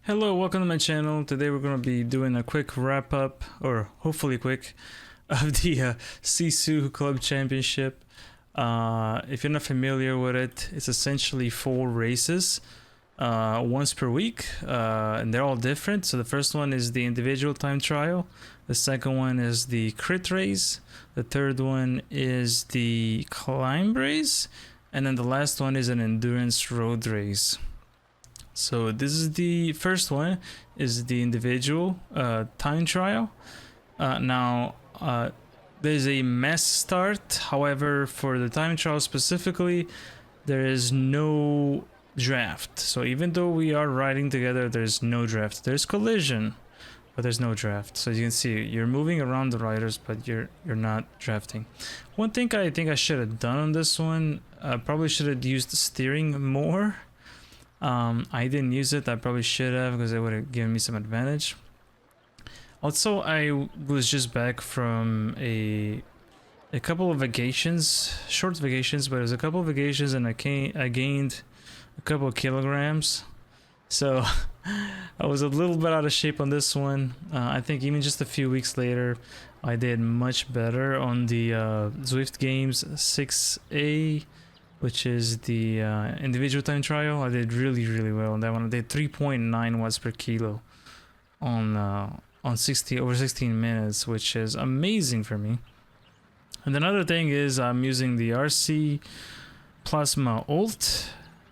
Hello, welcome to my channel. Today we're going to be doing a quick wrap up, or hopefully quick, of the SISU Club Championship. If you're not familiar with it, it's essentially 4 races, once per week, and they're all different. So the first one is the individual time trial, the second one is the crit race, the third one is the climb race, and then the last one is an endurance road race. So this is the first one, is the individual time trial. There's a mass start. However, for the time trial specifically, there is no draft. So even though we are riding together, there's no draft. There's collision, but there's no draft. So you can see you're moving around the riders, but you're not drafting. One thing I think I should have done on this one, probably should have used steering more. I didn't use it. I probably should have, because it would have given me some advantage. Also, I was just back from a couple of vacations, short vacations, but it was a couple of vacations, and I gained a couple of kilograms. So I was a little bit out of shape on this one. I think even just a few weeks later, I did much better on the Zwift Games 6A, which is the individual time trial. I did really well on that one. I did 3.9 watts per kilo on over 16 minutes, which is amazing for me. And another thing is I'm using the RC Plasma Ult,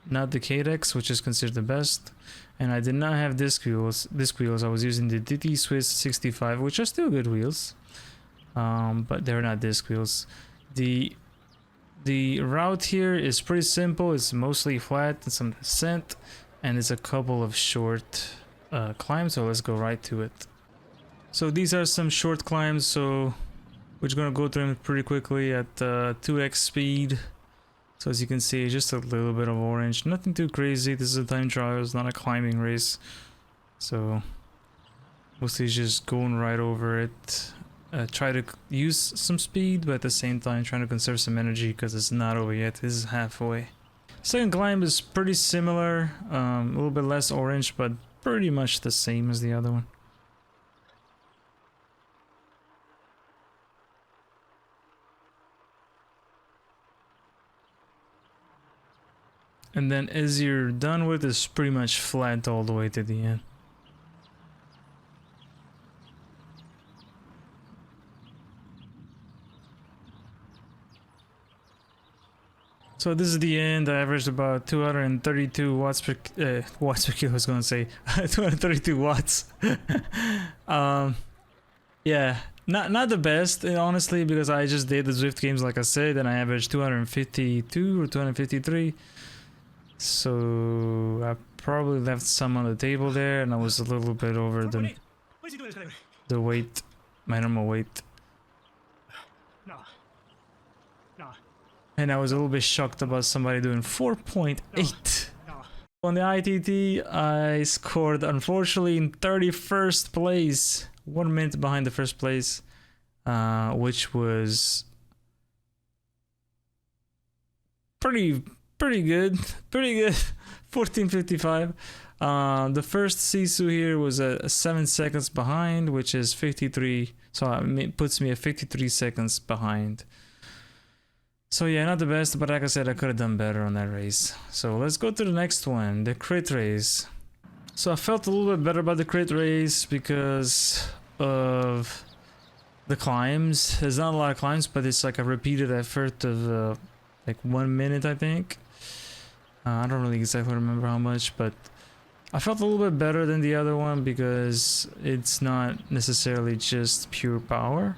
not the KDEX, which is considered the best. And I did not have disc wheels. I was using the DT Swiss 65, which are still good wheels, but they're not disc wheels. The route here is pretty simple. It's mostly flat and some descent, and it's a couple of short climbs, so let's go right to it. So these are some short climbs, so we're just gonna go through them pretty quickly at 2x speed. So as you can see, just a little bit of orange, nothing too crazy. This is a time trial, it's not a climbing race, so mostly just going right over it. Try to use some speed, but at the same time trying to conserve some energy, because it's not over yet. This is halfway. Second climb is pretty similar, a little bit less orange, but pretty much the same as the other one. And then as you're done with, it's pretty much flat all the way to the end. So this is the end. I averaged about 232 watts per kilo. I was gonna say 232 watts. Yeah, not the best, honestly, because I just did the Zwift Games like I said, and I averaged 252 or 253. So I probably left some on the table there, and I was a little bit over the weight, my normal weight. And I was a little bit shocked about somebody doing 4.8. On the ITT, I scored, unfortunately, in 31st place. 1 minute behind the first place, which was pretty good. 14:55. The first SISU here was 7 seconds behind, which is 53. So it puts me at 53 seconds behind. So yeah, not the best, but like I said, I could have done better on that race. So let's go to the next one, the crit race. So I felt a little bit better about the crit race because of the climbs. There's not a lot of climbs, but it's like a repeated effort of like 1 minute, I think. I don't really exactly remember how much, but I felt a little bit better than the other one because it's not necessarily just pure power.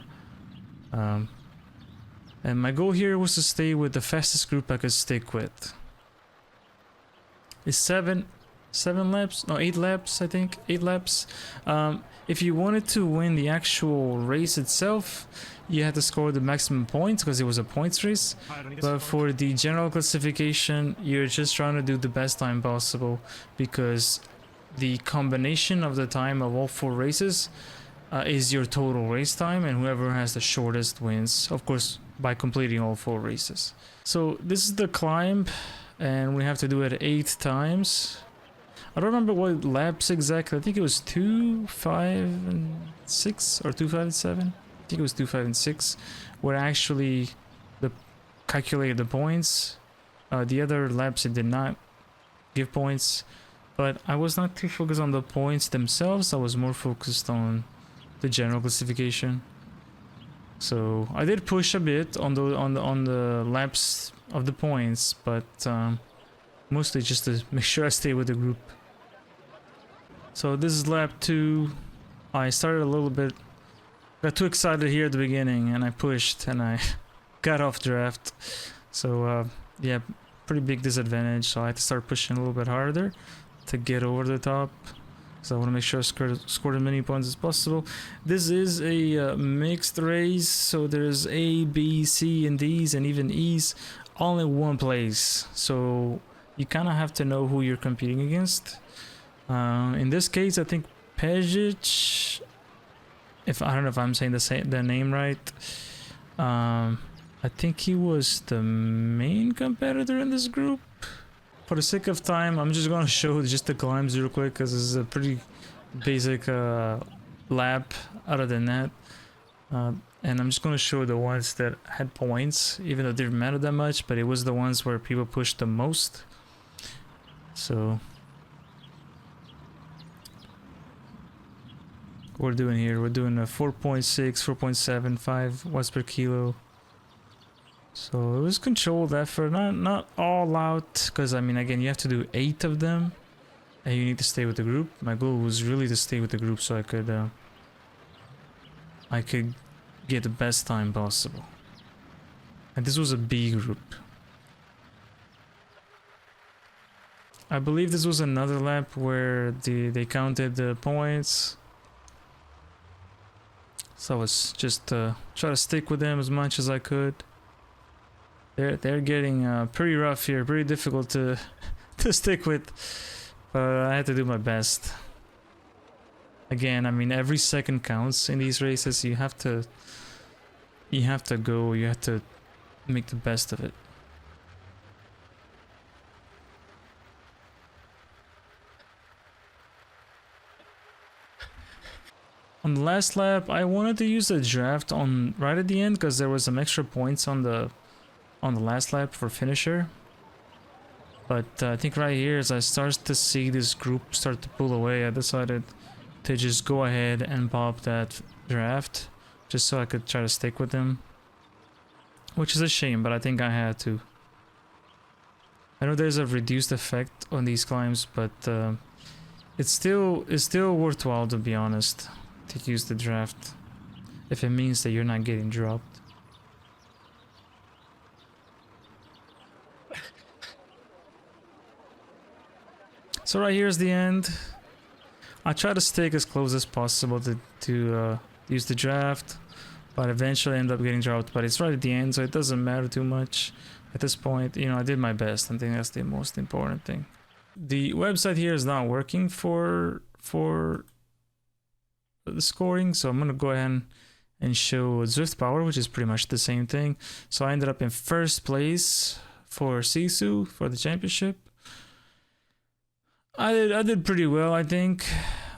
And my goal here was to stay with the fastest group I could stick with. It's 7 laps? No, 8 laps, I think. 8 laps. If you wanted to win the actual race itself, you had to score the maximum points because it was a points race. But for the general classification, you're just trying to do the best time possible, because the combination of the time of all 4 races is your total race time, and whoever has the shortest wins, of course, by completing all 4 races. So this is the climb, and we have to do it 8 times. I don't remember what laps exactly. I think it was 2, 5, and 6, or 2, 5, and 7. I think it was 2, 5, and 6, where actually the calculated the points. The other laps it did not give points, but I was not too focused on the points themselves. I was more focused on the general classification. So I did push a bit on the laps of the points, but mostly just to make sure I stay with the group. So this is lap 2. I started a little bit, got too excited here at the beginning, and I pushed and I got off draft. So yeah, pretty big disadvantage. So I had to start pushing a little bit harder to get over the top. So I want to make sure I scored as many points as possible. This is a mixed race, so there's A, B, C, and D's, and even E's all in one place. So you kind of have to know who you're competing against. In this case, I think Pejic, if I don't know if I'm saying the name right, I think he was the main competitor in this group. For the sake of time, I'm just gonna show just the climbs real quick, because this is a pretty basic lap. Other than that, and I'm just gonna show the ones that had points, even though they didn't matter that much, but it was the ones where people pushed the most. So what we're doing here, we're doing a 4.6, 4.75 watts per kilo. So it was controlled effort, not all out, because I mean, again, you have to do 8 of them, and you need to stay with the group. My goal was really to stay with the group so I could get the best time possible. And this was a B group. I believe this was another lap where they counted the points. So I was just try to stick with them as much as I could. They're getting pretty rough here, pretty difficult to stick with, but I had to do my best. Again, I mean, every second counts in these races. You have to go. You have to make the best of it. On the last lap, I wanted to use the draft on right at the end because there was some extra points on the last lap for finisher. But I think right here, as I start to see this group start to pull away, I decided to just go ahead and pop that draft just so I could try to stick with them, which is a shame, but I think I had to. I know there's a reduced effect on these climbs, but it's still worthwhile, to be honest, to use the draft if it means that you're not getting dropped. So right here's the end. I try to stick as close as possible to use the draft, but eventually end up getting dropped. But it's right at the end, so it doesn't matter too much at this point. You know, I did my best. I think that's the most important thing. The website here is not working for the scoring, so I'm gonna go ahead and show Zwift power, which is pretty much the same thing. So I ended up in first place for SISU for the championship. I did pretty well, I think.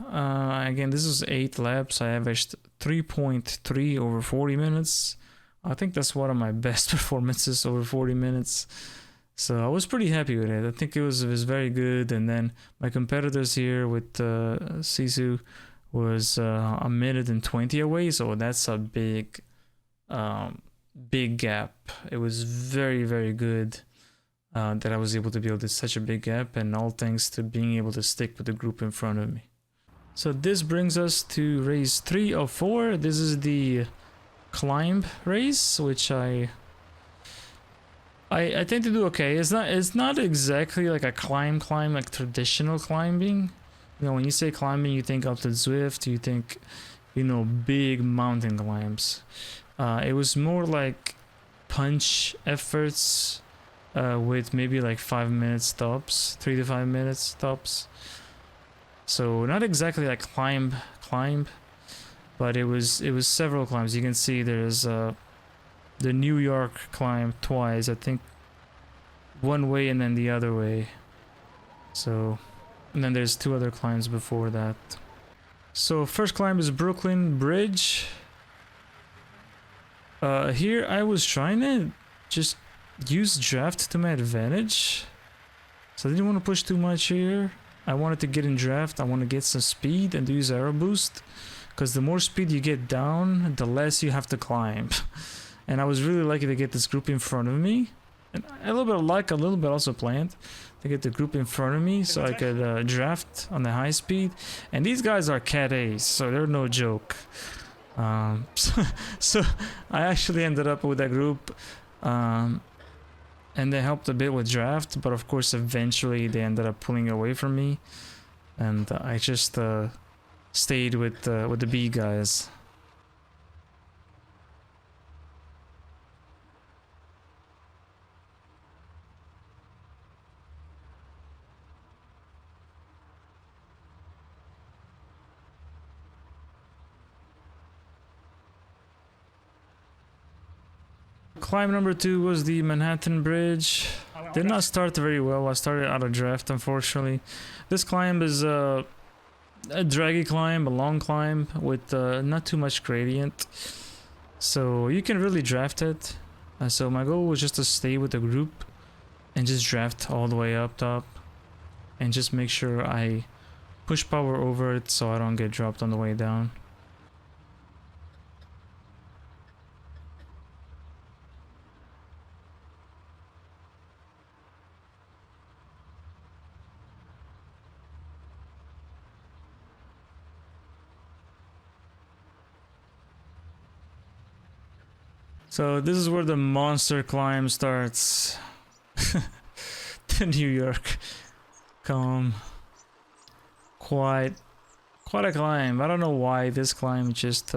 Again, this was 8 laps. I averaged 3.3 over 40 minutes. I think that's one of my best performances over 40 minutes. So I was pretty happy with it. I think it was very good. And then my competitors here with SISU was a minute and 20 away. So that's a big gap. It was very, very good. That I was able to build such a big gap, and all thanks to being able to stick with the group in front of me. So this brings us to race 3 of 4. This is the climb race, which I tend to do okay. It's not exactly like a climb like traditional climbing. You know, when you say climbing, you think up to Zwift, you think, you know, big mountain climbs. It was more like punch efforts. With maybe like 5 minute stops, 3 to 5 minutes stops. So not exactly like climb, but it was several climbs. You can see there's the New York climb twice, I think one way and then the other way. So And then there's 2 other climbs before that. So first climb is Brooklyn Bridge. Here I was trying to just use draft to my advantage. So I didn't want to push too much here. I wanted to get in draft. I want to get some speed and use aero boost. Because the more speed you get down, the less you have to climb. And I was really lucky to get this group in front of me. And a little bit of luck, a little bit also planned to get the group in front of me so I could draft on the high speed. And these guys are Cat A's, so they're no joke. So I actually ended up with that group, and they helped a bit with draft, but of course eventually they ended up pulling away from me, and I just stayed with the B guys. Climb number 2 was the Manhattan Bridge. Did not start very well. I started out of draft, unfortunately. This climb is a draggy climb, a long climb with not too much gradient. So you can really draft it. So my goal was just to stay with the group and just draft all the way up top. And just make sure I push power over it so I don't get dropped on the way down. So this is where the monster climb starts. The New York come. Quite a climb. I don't know why this climb just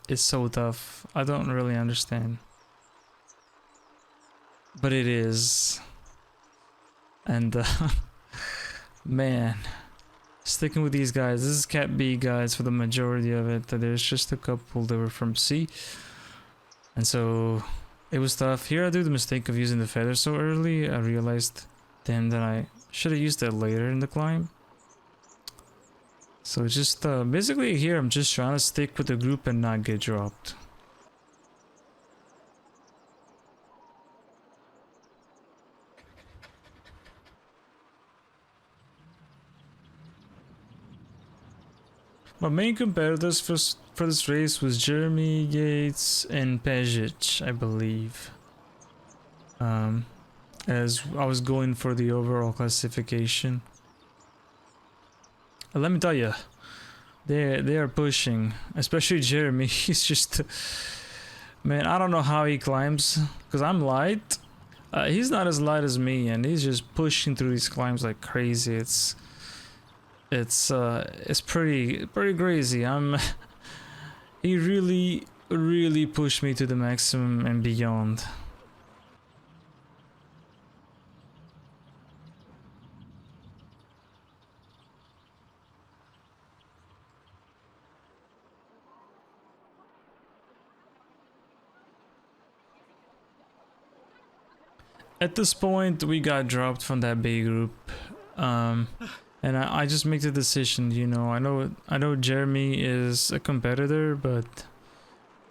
is so tough. I don't really understand. But it is. And man, sticking with these guys. This is Cat B guys for the majority of it. There's just a couple that were from C. And so it was tough. Here I do the mistake of using the feather so early. I realized then that I should have used that later in the climb. So just basically here I'm just trying to stick with the group and not get dropped. My main competitors for this race was Jeremy, Yates, and Pejic, I believe. As I was going for the overall classification. Let me tell you, they are pushing, especially Jeremy. He's just, man, I don't know how he climbs, because I'm light. He's not as light as me, and he's just pushing through these climbs like crazy. It's pretty crazy. He really pushed me to the maximum and beyond. At this point, we got dropped from that B group, and I just make the decision. You know, I know Jeremy is a competitor, but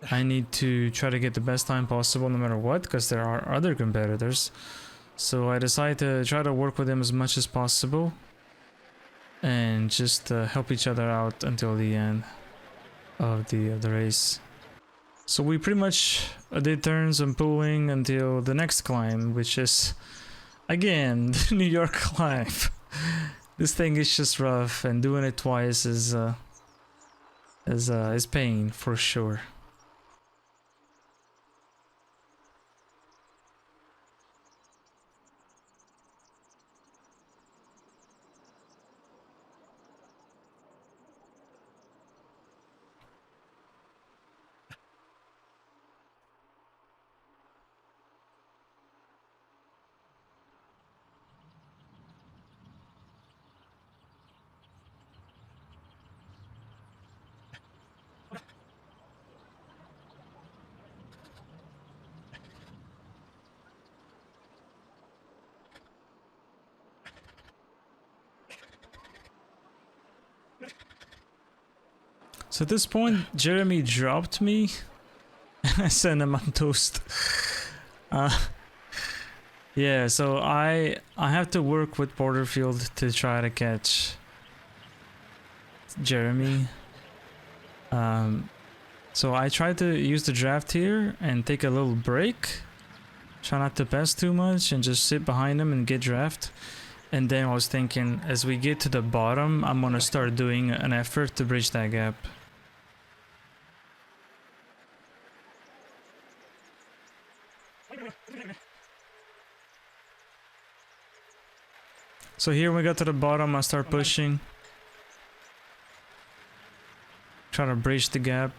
I need to try to get the best time possible, no matter what, because there are other competitors. So I decided to try to work with them as much as possible, and just help each other out until the end of the race. So we pretty much did turns and pulling until the next climb, which is again the New York climb. This thing is just rough, and doing it twice is pain for sure. So at this point, Jeremy dropped me. I sent him on toast. Yeah, so I have to work with Porterfield to try to catch Jeremy. So I tried to use the draft here and take a little break. Try not to pass too much and just sit behind him and get draft. And then I was thinking, as we get to the bottom, I'm gonna start doing an effort to bridge that gap. So here when we got to the bottom, I start pushing. Try to bridge the gap.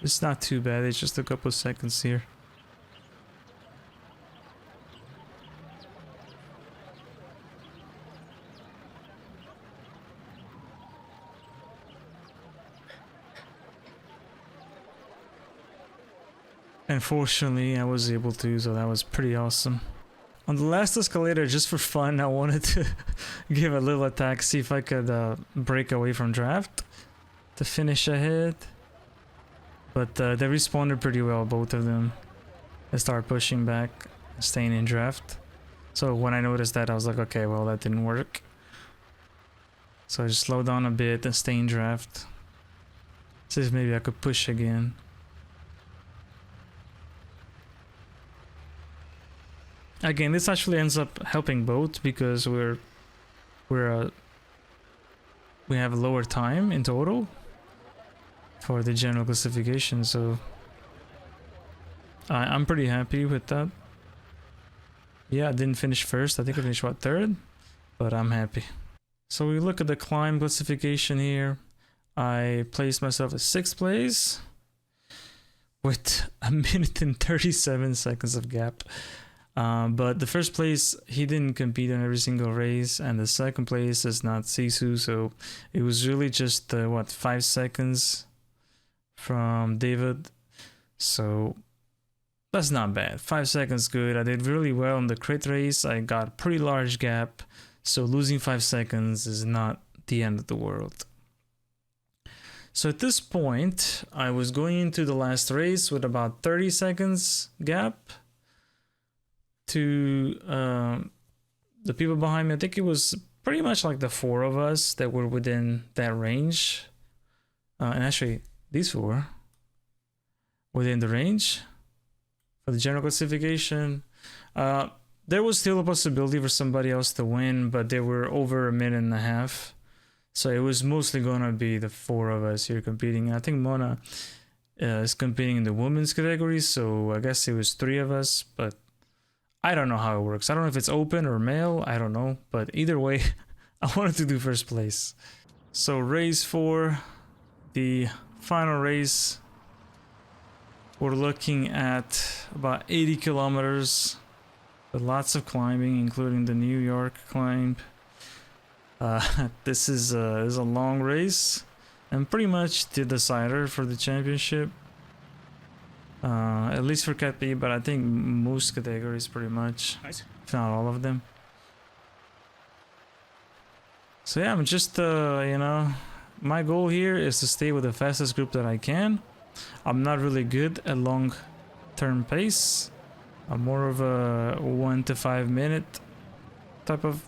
It's not too bad, it's just a couple of seconds here. And fortunately I was able to, so that was pretty awesome. On the last escalator, just for fun, I wanted to give a little attack, see if I could break away from draft to finish ahead. But they responded pretty well, both of them. They started pushing back, staying in draft. So when I noticed that, I was like, okay, well, that didn't work. So I just slowed down a bit and stay in draft. See if maybe I could push again. Again, this actually ends up helping both because we have a lower time in total for the general classification, so I'm pretty happy with that. Yeah, I didn't finish first. I think I finished what, third, but I'm happy. So we look at the climb classification here. I placed myself at 6th place with 1 minute and 37 seconds of gap. But the first place, he didn't compete in every single race, and the second place is not SISU, so it was really just, 5 seconds from David. So that's not bad. 5 seconds good. I did really well in the crit race. I got a pretty large gap, so losing 5 seconds is not the end of the world. So at this point, I was going into the last race with about 30 seconds gap to the people behind me. I think it was pretty much like the 4 of us that were within that range. And actually, these 4 within the range for the general classification. There was still a possibility for somebody else to win, but they were over 1.5 minutes. So it was mostly gonna be the 4 of us here competing. I think Mona is competing in the women's category, so I guess it was 3 of us, but I don't know how it works. I don't know if it's open or male, I don't know, but either way, I wanted to do first place. So race 4, the final race, we're looking at about 80 kilometers with lots of climbing, including the New York climb. This is a long race and pretty much the decider for the championship. At least for Cat B, but I think most categories pretty much, if not all of them. So yeah, I'm just, my goal here is to stay with the fastest group that I can. I'm not really good at long-term pace. I'm more of a 1 to 5 minute type of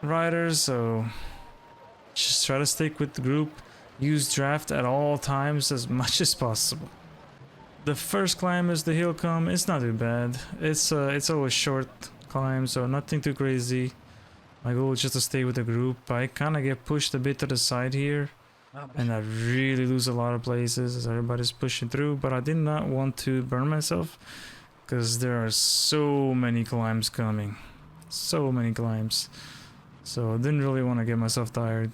rider, so just try to stick with the group. Use draft at all times as much as possible. The first climb is the hill climb. It's not too bad. It's always short climb, so nothing too crazy. My goal is just to stay with the group. I kind of get pushed a bit to the side here, and I really lose a lot of places as everybody's pushing through, but I did not want to burn myself because there are so many climbs coming. So many climbs. So I didn't really want to get myself tired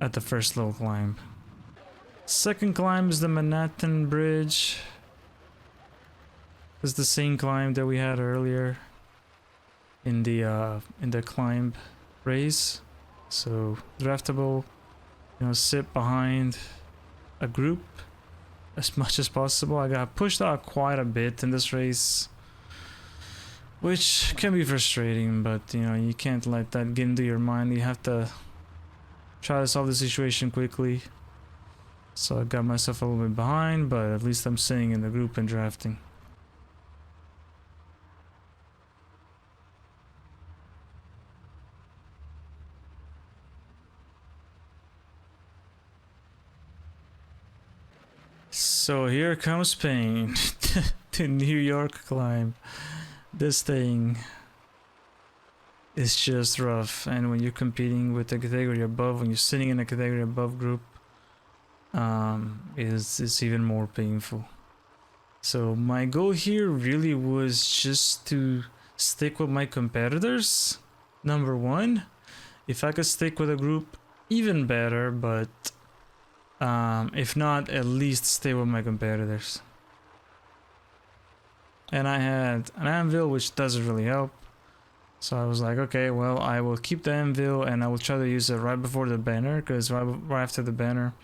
at the first low climb. Second climb is the Manhattan Bridge. It's the same climb that we had earlier in the climb race. So draftable, sit behind a group as much as possible. I got pushed out quite a bit in this race, which can be frustrating, but you can't let that get into your mind. You have to try to solve the situation quickly. So I got myself a little bit behind, but at least I'm sitting in the group and drafting. So here comes pain. The New York climb. This thing is just rough, and when you're competing with the category above, when you're sitting in a category above group, it's even more painful. So my goal here really was just to stick with my competitors, number one. If I could stick with a group, even better, but if not, at least stay with my competitors. And I had an anvil, which doesn't really help. So I was like, okay, well, I will keep the anvil and I will try to use it right before the banner, because right after the banner,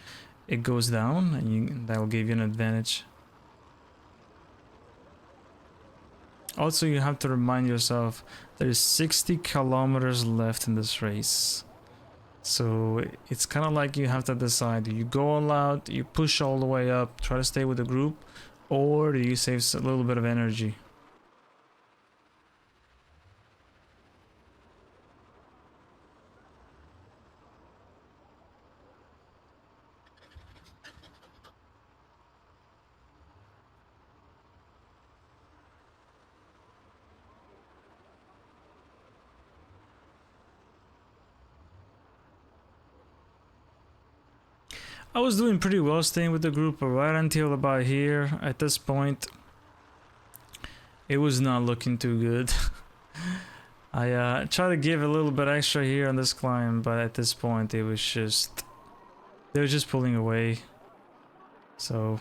it goes down, and that will give you an advantage. Also, you have to remind yourself there's 60 kilometers left in this race. So it's kind of like you have to decide, do you go all out, you push all the way up, try to stay with the group, or do you save a little bit of energy? I was doing pretty well staying with the group, but right until about here, at this point, it was not looking too good. I tried to give a little bit extra here on this climb, but at this point it was just... they were just pulling away. So...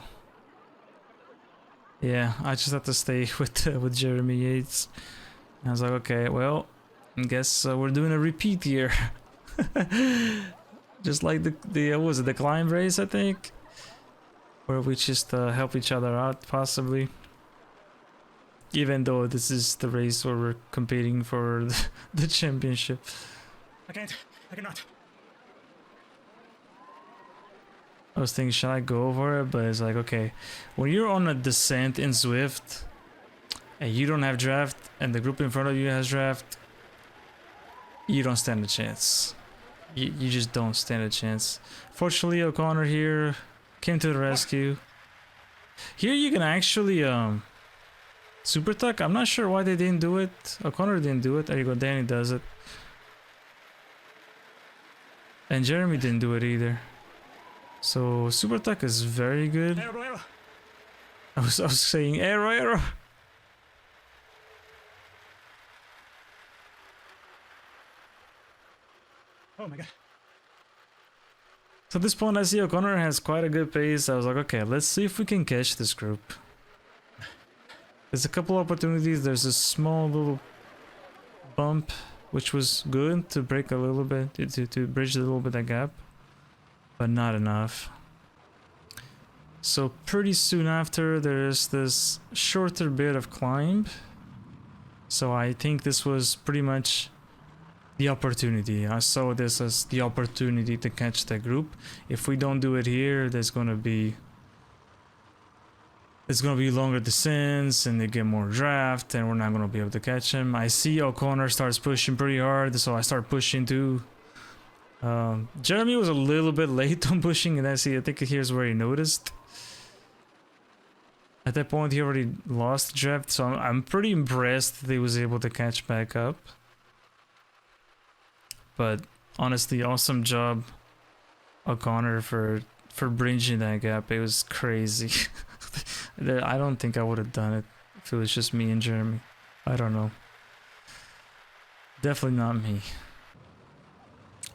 yeah, I just had to stay with Jeremy Yates. I was like, okay, well, I guess we're doing a repeat here. Just like the what was it, the climb race, I think, where we just help each other out, possibly. Even though this is the race where we're competing for the championship. I cannot. I was thinking, should I go for it? But it's like, okay, when you're on a descent in Zwift and you don't have draft and the group in front of you has draft, you don't stand a chance. You just don't stand a chance. Fortunately, O'Connor here came to the rescue. Here you can actually super tuck. I'm not sure why they didn't do it. O'Connor didn't do it. There you go, Danny does it. And Jeremy didn't do it either. So super tuck is very good. Arrow. I was saying arrow. Oh my god. So at this point I see O'Connor has quite a good pace. I was like, okay, let's see if we can catch this group. There's a couple opportunities. There's a small little bump, which was good to break a little bit, to bridge a little bit that gap, but not enough. So pretty soon after, there's this shorter bit of climb. So I think this was pretty much the opportunity. I saw this as the opportunity to catch the group. If we don't do it here, there's gonna be longer descents and they get more draft and we're not gonna be able to catch him. I see O'Connor starts pushing pretty hard, so I start pushing too. Jeremy was a little bit late on pushing, and I think here's where he noticed. At that point he already lost draft, so I'm pretty impressed that he was able to catch back up. But honestly, awesome job, O'Connor, for bridging that gap. It was crazy. I don't think I would have done it if it was just me and Jeremy. I don't know. Definitely not me.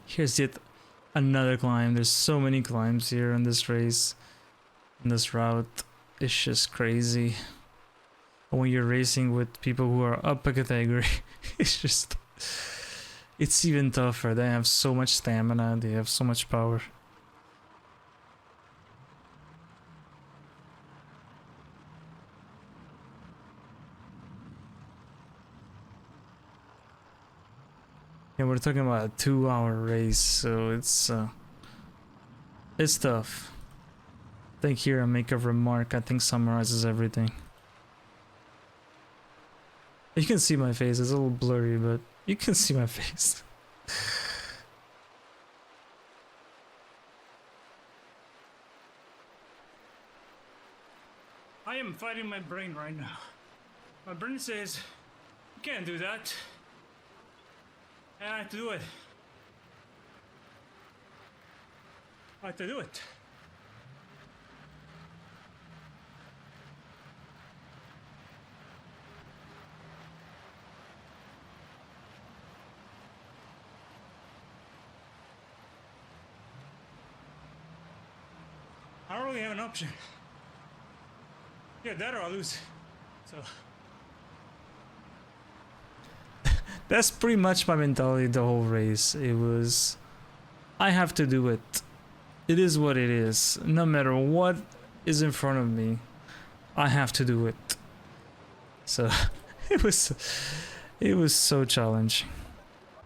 Here's yet another climb. There's so many climbs here in this race, in this route. It's just crazy. When you're racing with people who are up a category, it's even tougher. They have so much stamina, they have so much power. Yeah, we're talking about a 2-hour race, so it's tough. think here I make a remark. I think summarizes everything. You can see my face. It's a little blurry, but you can see my face. I am fighting my brain right now. My brain says, you can't do that. And I have to do it. I have to do it. I don't really have an option. Yeah, that or I'll lose. So That's pretty much my mentality the whole race. It was, I have to do it. It is what it is. No matter what is in front of me, I have to do it. So it was so challenging.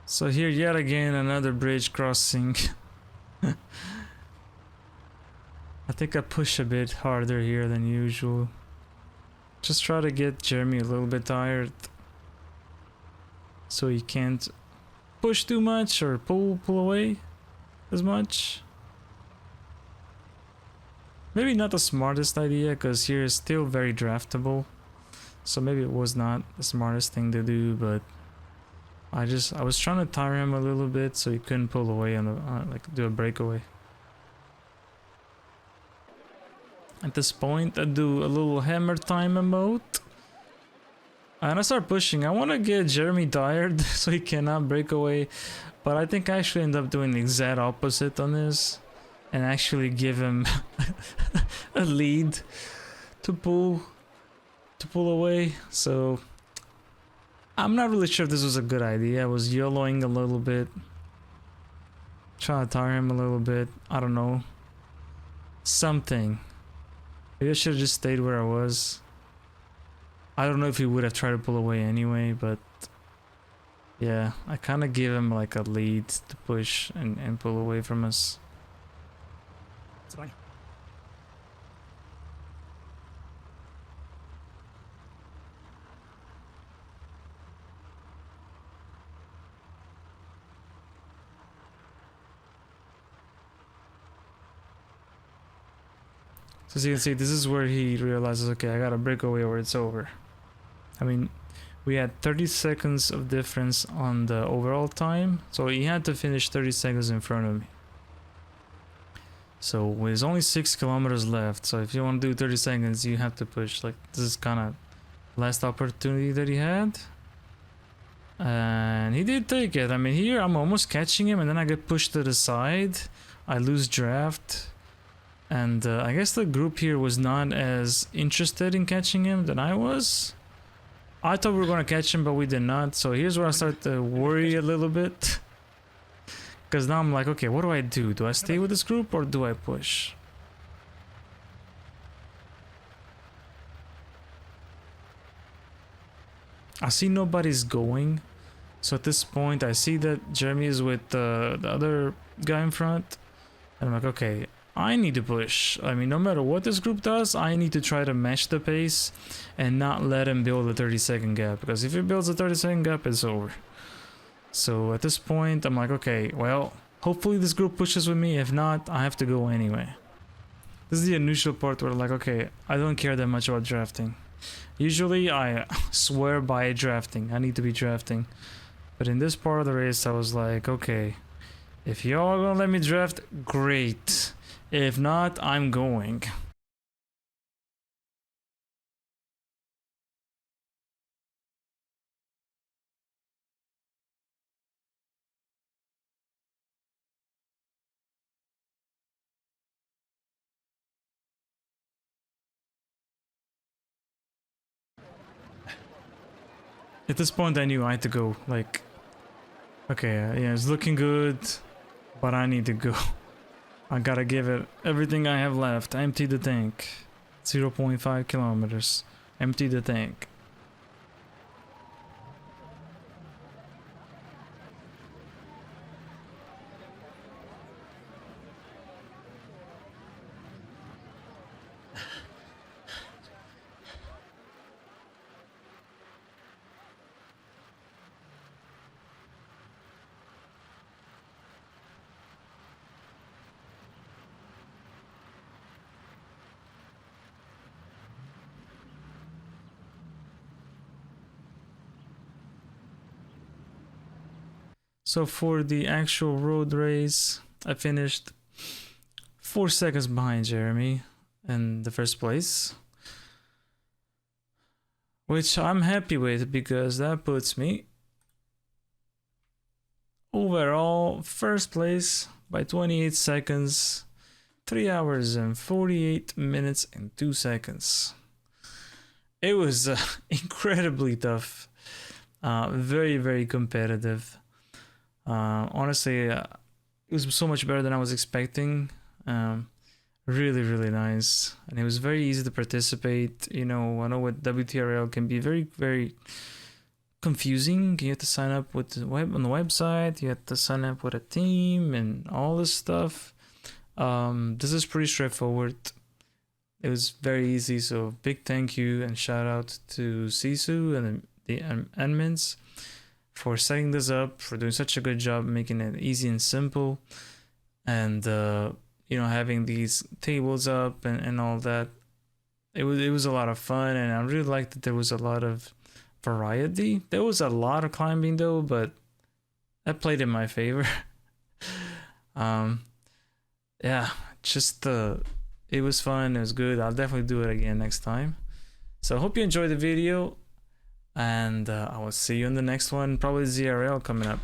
So here yet again another bridge crossing. I think I push a bit harder here than usual. Just try to get Jeremy a little bit tired, so he can't push too much or pull away as much. Maybe not the smartest idea, because here is still very draftable, so maybe it was not the smartest thing to do, but I was trying to tire him a little bit so he couldn't pull away on the like do a breakaway. At this point I do a little hammer time emote and I start pushing. I want to get Jeremy tired so he cannot break away, but I think I actually end up doing the exact opposite on this and actually give him a lead to pull away. So I'm not really sure if this was a good idea. I was YOLOing a little bit, trying to tire him a little bit. I don't know, something. Maybe I should have just stayed where I was. I don't know if he would have tried to pull away anyway, but yeah, I kind of gave him like a lead to push and pull away from us. it's fine. So as you can see, this is where he realizes, okay, I gotta break away or it's over. I mean, we had 30 seconds of difference on the overall time, so he had to finish 30 seconds in front of me. So there's only 6 kilometers left, so if you want to do 30 seconds, you have to push. Like, this is kind of last opportunity that he had. And he did take it. I mean, here I'm almost catching him, and then I get pushed to the side. I lose draft. And I guess the group here was not as interested in catching him than I was. I thought we were going to catch him, but we did not. So here's where I start to worry a little bit. Because now I'm like, okay, what do I do? Do I stay with this group or do I push? I see nobody's going. So at this point, I see that Jeremy is with the other guy in front. And I'm like, okay, I need to push. I mean, no matter what this group does, I need to try to match the pace and not let him build a 30-second gap. Because if he builds a 30-second gap, it's over. So at this point, I'm like, okay, well, hopefully this group pushes with me. If not, I have to go anyway. This is the initial part where like, okay, I don't care that much about drafting. Usually I swear by drafting. I need to be drafting. But in this part of the race, I was like, okay, if y'all are gonna let me draft, great. If not, I'm going. At this point, I knew I had to go. Like, okay, yeah, it's looking good, but I need to go. I gotta give it everything I have left. Empty the tank. 0.5 kilometers. Empty the tank. So for the actual road race, I finished 4 seconds behind Jeremy in the first place, which I'm happy with because that puts me overall first place by 28 seconds, 3 hours and 48 minutes and 2 seconds. It was incredibly tough, very, very competitive. Honestly, it was so much better than I was expecting. Really, really nice, and it was very easy to participate. You know, I know what WTRL can be very, very confusing. You have to sign up with the on the website. You have to sign up with a team and all this stuff. This is pretty straightforward. It was very easy. So big thank you and shout out to SISU and the admins for setting this up, for doing such a good job making it easy and simple, and you know, having these tables up and all that. It was a lot of fun, and I really liked that there was a lot of variety. There was a lot of climbing though, but that played in my favor. Yeah, just it was fun, it was good. I'll definitely do it again next time. So I hope you enjoyed the video, and I will see you in the next one, probably ZRL coming up.